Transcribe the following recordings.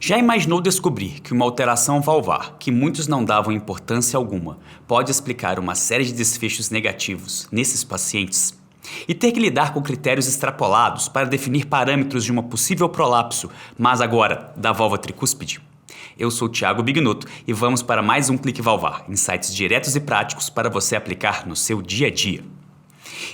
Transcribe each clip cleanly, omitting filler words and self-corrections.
Já imaginou descobrir que uma alteração valvar, que muitos não davam importância alguma, pode explicar uma série de desfechos negativos nesses pacientes? E ter que lidar com critérios extrapolados para definir parâmetros de uma possível prolapso, mas agora da válvula tricúspide? Eu sou Thiago Bignotto e vamos para mais um Clique Valvar, insights diretos e práticos para você aplicar no seu dia a dia.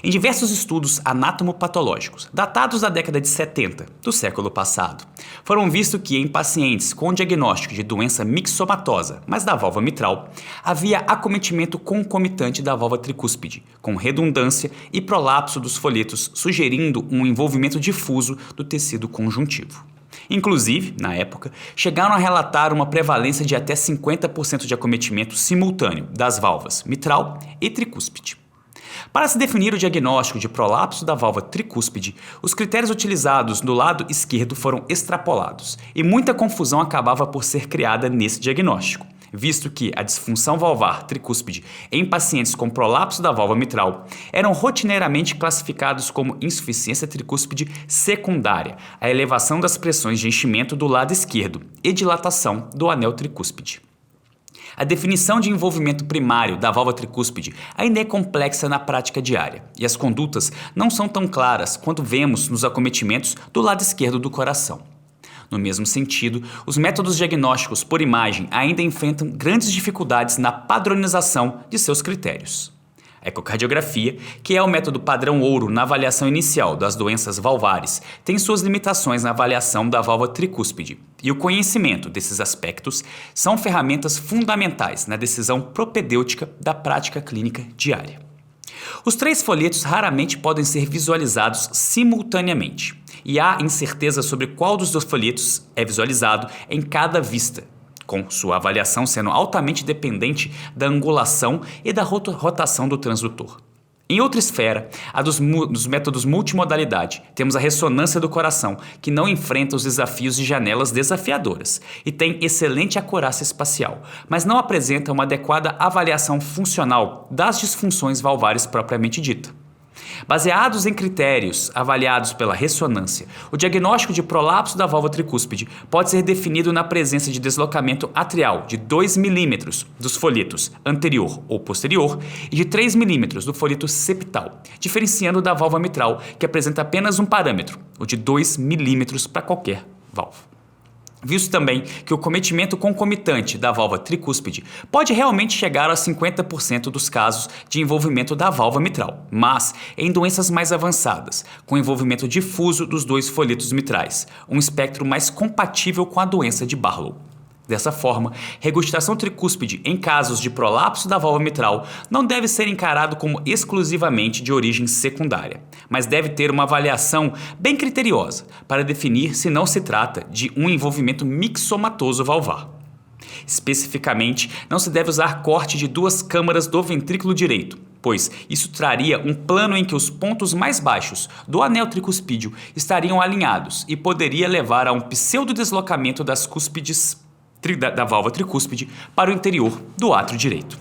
Em diversos estudos anatomopatológicos, datados da década de 70 do século passado, foram vistos que em pacientes com diagnóstico de doença mixomatosa, mas da válvula mitral, havia acometimento concomitante da válvula tricúspide, com redundância e prolapso dos folhetos, sugerindo um envolvimento difuso do tecido conjuntivo. Inclusive, na época, chegaram a relatar uma prevalência de até 50% de acometimento simultâneo das válvulas mitral e tricúspide. Para se definir o diagnóstico de prolapso da válvula tricúspide, os critérios utilizados no lado esquerdo foram extrapolados e muita confusão acabava por ser criada nesse diagnóstico, visto que a disfunção valvar tricúspide em pacientes com prolapso da válvula mitral eram rotineiramente classificados como insuficiência tricúspide secundária, a elevação das pressões de enchimento do lado esquerdo e dilatação do anel tricúspide. A definição de envolvimento primário da válvula tricúspide ainda é complexa na prática diária, e as condutas não são tão claras quanto vemos nos acometimentos do lado esquerdo do coração. No mesmo sentido, os métodos diagnósticos por imagem ainda enfrentam grandes dificuldades na padronização de seus critérios. A ecocardiografia, que é o método padrão ouro na avaliação inicial das doenças valvares, tem suas limitações na avaliação da válvula tricúspide, e o conhecimento desses aspectos são ferramentas fundamentais na decisão propedêutica da prática clínica diária. Os três folhetos raramente podem ser visualizados simultaneamente, e há incerteza sobre qual dos dois folhetos é visualizado em cada vista, com sua avaliação sendo altamente dependente da angulação e da rotação do transdutor. Em outra esfera, a dos métodos multimodalidade, temos a ressonância do coração, que não enfrenta os desafios de janelas desafiadoras e tem excelente acurácia espacial, mas não apresenta uma adequada avaliação funcional das disfunções valvares propriamente dita. Baseados em critérios avaliados pela ressonância, o diagnóstico de prolapso da válvula tricúspide pode ser definido na presença de deslocamento atrial de 2 mm dos folhetos anterior ou posterior e de 3 mm do folheto septal, diferenciando da válvula mitral, que apresenta apenas um parâmetro, o de 2 mm para qualquer válvula. Visto também que o cometimento concomitante da válvula tricúspide pode realmente chegar a 50% dos casos de envolvimento da válvula mitral, mas em doenças mais avançadas, com envolvimento difuso dos dois folhetos mitrais, um espectro mais compatível com a doença de Barlow. Dessa forma, regurgitação tricúspide em casos de prolapso da válvula mitral não deve ser encarado como exclusivamente de origem secundária, mas deve ter uma avaliação bem criteriosa para definir se não se trata de um envolvimento mixomatoso valvar. Especificamente, não se deve usar corte de 2 câmaras do ventrículo direito, pois isso traria um plano em que os pontos mais baixos do anel tricúspide estariam alinhados e poderia levar a um pseudodeslocamento das cúspides da válvula tricúspide para o interior do átrio direito.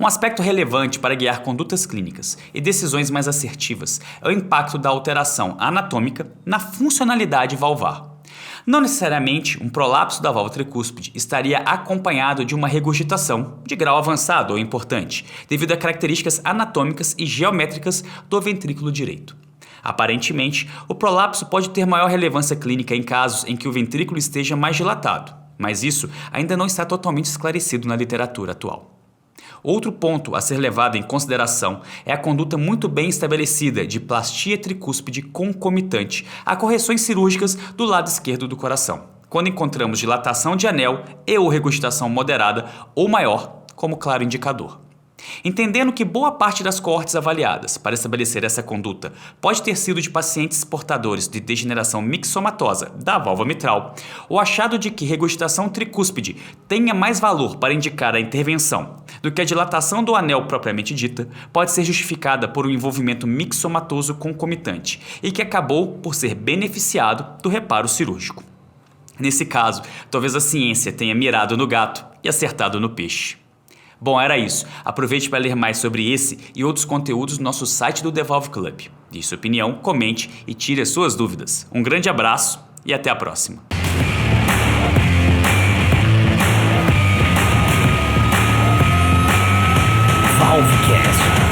Um aspecto relevante para guiar condutas clínicas e decisões mais assertivas é o impacto da alteração anatômica na funcionalidade valvar. Não necessariamente um prolapso da válvula tricúspide estaria acompanhado de uma regurgitação de grau avançado ou importante, devido a características anatômicas e geométricas do ventrículo direito. Aparentemente, o prolapso pode ter maior relevância clínica em casos em que o ventrículo esteja mais dilatado, mas isso ainda não está totalmente esclarecido na literatura atual. Outro ponto a ser levado em consideração é a conduta muito bem estabelecida de plastia tricúspide concomitante a correções cirúrgicas do lado esquerdo do coração, quando encontramos dilatação de anel e ou regurgitação moderada ou maior como claro indicador. Entendendo que boa parte das coortes avaliadas para estabelecer essa conduta pode ter sido de pacientes portadores de degeneração mixomatosa da válvula mitral, o achado de que regurgitação tricúspide tenha mais valor para indicar a intervenção do que a dilatação do anel propriamente dita pode ser justificada por um envolvimento mixomatoso concomitante e que acabou por ser beneficiado do reparo cirúrgico. Nesse caso, talvez a ciência tenha mirado no gato e acertado no peixe. Bom, era isso. Aproveite para ler mais sobre esse e outros conteúdos no nosso site do The Valve Club. Dê sua opinião, comente e tire as suas dúvidas. Um grande abraço e até a próxima. Alvocast.